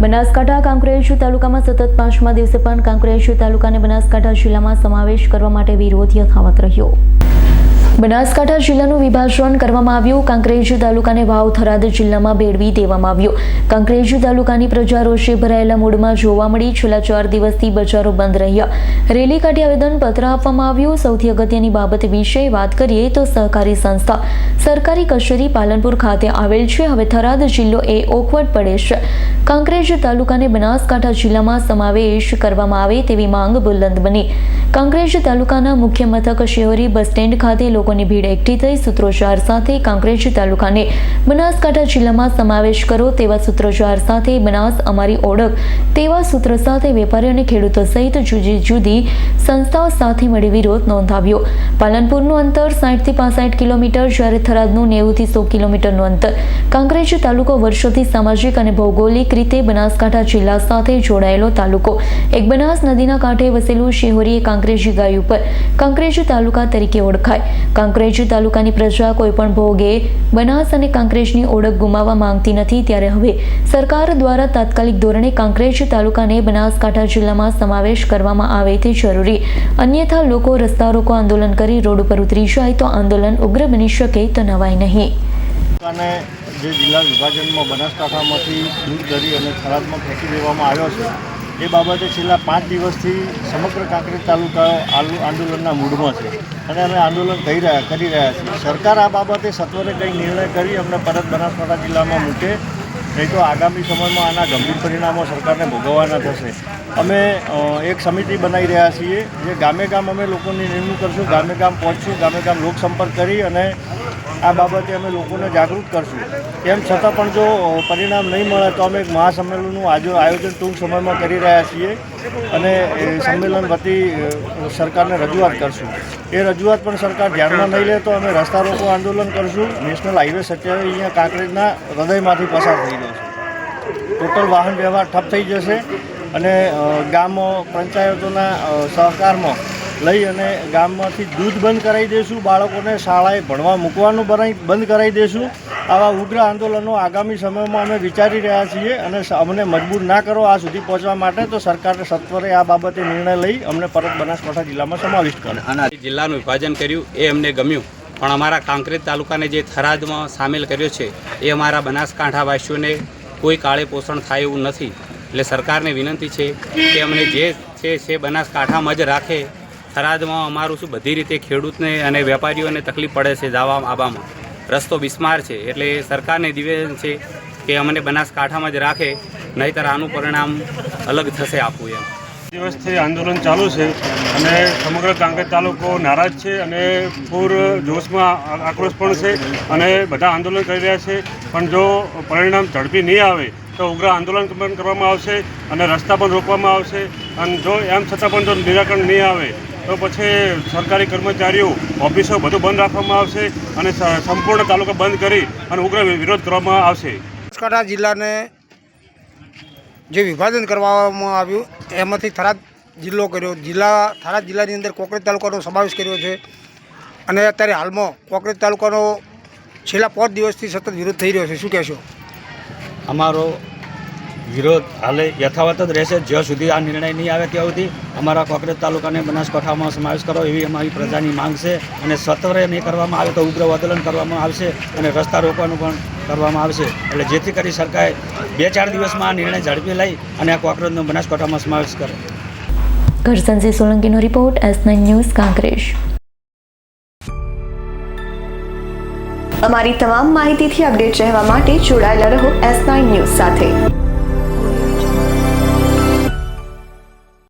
બનાસકાંઠા કાંકરેજ તાલુકામાં સતત 5મા દિવસે પણ કાંકરેજ તાલુકાને બનાસકાંઠા જિલ્લામાં સમાવેશ કરવા માટે વિરોધ યથાવત રહ્યો। બનાસકાંઠા જિલ્લાનું વિભાજન કરવામાં આવ્યું। કાંકરેજ તાલુકાને વાવ થરાદ જિલ્લામાં ભેળવી દેવામાં આવ્યો। કાંકરેજ તાલુકાની પ્રજા રોષે ભરાયેલા મૂડમાં જોવા મળી। છેલ્લા 4 દિવસથી બજારો બંધ રહ્યા। રેલી કાઢી આવેદનપત્ર આપવામાં આવ્યું। સૌથી અગત્યની બાબત વિશે વાત કરીએ તો સહકારી સંસ્થા સરકારી કચેરી પાલનપુર ખાતે આવેલ છે। હવે થરાદ જિલ્લો એ ઓકવટ પડે છે। કાંકરેજ તાલુકાને બનાસકાંઠા જિલ્લામાં સમાવેશ કરવામાં આવે તેવી માંગ બુલંદ બની। કાંકરેજ તાલુકાના મુખ્ય મથક શિહોરી બસ સ્ટેન્ડ ખાતે લોકોની ભીડ એકઠી થઈ। સૂત્રોચ્ચાર સાથે કાંકરેજ તાલુકાને બનાસકાંઠા જિલ્લામાં સમાવેશ કરો તેવા સૂત્રોચ્ચાર સાથે બનાસ અમારી ઓળખ તેવા સૂત્ર સાથે વેપારીઓ અને ખેડૂતો સહિત જુદી જુદી સંસ્થાઓ સાથે મળી વિરોધ નોંધાવ્યો। પાલનપુરનું અંતર 60 થી 65 કિલોમીટર જ્યારે થરાદનું 90 થી 100 કિલોમીટરનું અંતર। કાંકરેજ તાલુકો વર્ષોથી સામાજિક અને ભૌગોલિક રીતે બનાસકાંઠા જિલ્લા સાથે જોડાયેલો તાલુકો। એક બનાસ નદીના કાંઠે વસેલું શિહોરી એ કાંકરેજી ગાય ઉપર કાંકરેજ તાલુકા તરીકે ઓળખાય। કાંકરેજ તાલુકાની પ્રજા કોઈપણ ભોગે બનાસ અને કાંકરેજની ઓળખ ગુમાવવા માંગતી નથી। ત્યારે હવે સરકાર દ્વારા તાત્કાલિક ધોરણે કાંકરેજ તાલુકાને બનાસકાંઠા જિલ્લામાં સમાવેશ કરવામાં આવે તે જરૂરી। અન્યથા લોકો રસ્તા રોકો આંદોલન કરી રોડ ઉપર ઉતરી જાય તો આંદોલન ઉગ્ર બની શકે તો નવાય નહીં। અને જે જિલ્લા વિભાજનમાં બનાસકાંઠામાંથી દૂર કરી અને થરાદમાં ફેંકી દેવામાં આવ્યો છે એ બાબતે છેલ્લા 5 દિવસથી સમગ્ર કાંકરેજ તાલુકા આંદોલનના મૂડમાં છે અને અમે આંદોલન કરી રહ્યા છીએ। સરકાર આ બાબતે સત્વરે કંઈ નિર્ણય કરી અમને પરત બનાસકાંઠા જિલ્લામાં મૂકે, નહીં તો આગામી સમયમાં આના ગંભીર પરિણામો સરકારને ભોગવવાના થશે। અમે એક સમિતિ બનાવી રહ્યા છીએ જે ગામે ગામ અમે લોકોની નિમણૂક કરશું, ગામે ગામ પહોંચશું, ગામે ગામ લોકસંપર્ક કરી અને આ બાબતે અમે લોકોને જાગૃત કરશું। તેમ છતાં પણ જો પરિણામ નહીં મળે તો અમે એક મહાસંમેલનનું આયોજન ટૂંક સમયમાં કરી રહ્યા છીએ અને સંમેલન વતી સરકારને રજૂઆત કરશું। એ રજૂઆત પણ સરકાર ધ્યાનમાં નહીં લે તો અમે રસ્તા રોકો આંદોલન કરશું। નેશનલ હાઈવે 27 અહીંયા કાંકરેજના હૃદયમાંથી પસાર થઈ જશે। ટોટલ વાહન વ્યવહાર ઠપ થઈ જશે અને ગામ પંચાયતોના સહકારમાં લઈ અને ગામમાંથી દૂધ બંધ કરાવી દઈશું, બાળકોને શાળાએ ભણવા મૂકવાનું બંધ કરાવી દઈશું। આવા ઉગ્ર આંદોલનો આગામી સમયમાં અમે વિચારી રહ્યા છીએ અને અમને મજબૂર ના કરો આ સુધી પહોંચવા માટે તો સરકારે સત્વરે આ બાબતે નિર્ણય લઈ અમને પરત બનાસકાંઠા જિલ્લામાં સમાવિષ્ટ કરે। જિલ્લાનું વિભાજન કર્યું એ અમને ગમ્યું, પણ અમારા કાંકરેજ તાલુકાને જે થરાદમાં સામેલ કર્યો છે એ અમારા બનાસકાંઠાવાસીઓને કોઈ કાળે પોષણ થાય એવું નથી। એટલે સરકારને વિનંતી છે કે અમને જે છે બનાસકાંઠામાં જ રાખે। થરાદમાં અમારું શું બધી રીતે ખેડૂતને અને વેપારીઓને તકલીફ પડે છે જવા આવવામાં, રસ્તો બિસ્માર છે। એટલે સરકારને નિવેદન છે કે અમને બનાસકાંઠામાં જ રાખે, નહીંતર આનું પરિણામ અલગ થશે આપવું એમ। દિવસથી આંદોલન ચાલુ છે અને સમગ્ર કાંકરેજ તાલુકો નારાજ છે અને પૂર જોશમાં આક્રોશ પણ છે અને બધા આંદોલન કરી રહ્યા છે। પણ જો પરિણામ ઝડપી નહીં આવે તો ઉગ્ર આંદોલન પણ કરવામાં આવશે અને રસ્તા પણ રોકવામાં આવશે અને જો એમ છતાં પણ જો નિરાકરણ નહીં આવે તો પછી સરકારી કર્મચારીઓ ઓફિસો બધું બંધ રાખવામાં આવશે અને સંપૂર્ણ તાલુકા બંધ કરી અને ઉગ્ર વિરોધ કરવામાં આવશે। બનાસકાંઠા જિલ્લાને જે વિભાજન કરવામાં આવ્યું એમાંથી થરાદ જિલ્લો કર્યો। થરાદ જિલ્લાની અંદર કોંકરેજ તાલુકાનો સમાવેશ કર્યો છે અને અત્યારે હાલમાં કોંકરેજ તાલુકાનો છેલ્લા 5 દિવસથી સતત વિરોધ થઈ રહ્યો છે। શું કહેશો? અમારો વિરોધ હાલે યથાવત જ રહેશે જ્યાં સુધી આ નિર્ણય નહીં આવે ત્યાં સુધી અમારા કોંકરેજ તાલુકાને બનાસકાંઠામાં સમાવેશ કરો એવી અમારી પ્રજાની માંગ છે અને સત્વરે નહીં કરવામાં આવે તો ઉગ્ર આંદોલન કરવામાં આવશે અને રસ્તા રોકવાનું પણ કરવામાં આવશે। એટલે જેથી કરી સરકારે 2-4 દિવસમાં આ નિર્ણય ઝડપી લઈ અને આ કોંકરેજનો બનાસકાંઠામાં સમાવેશ કરે। ઘરસનજી સોલંકીનો રિપોર્ટ, S9 ન્યૂઝ, કાંકરેજ। અમારી તમામ માહિતીથી અપડેટ રહેવા માટે જોડાયેલા રહો S9 ન્યૂઝ સાથે।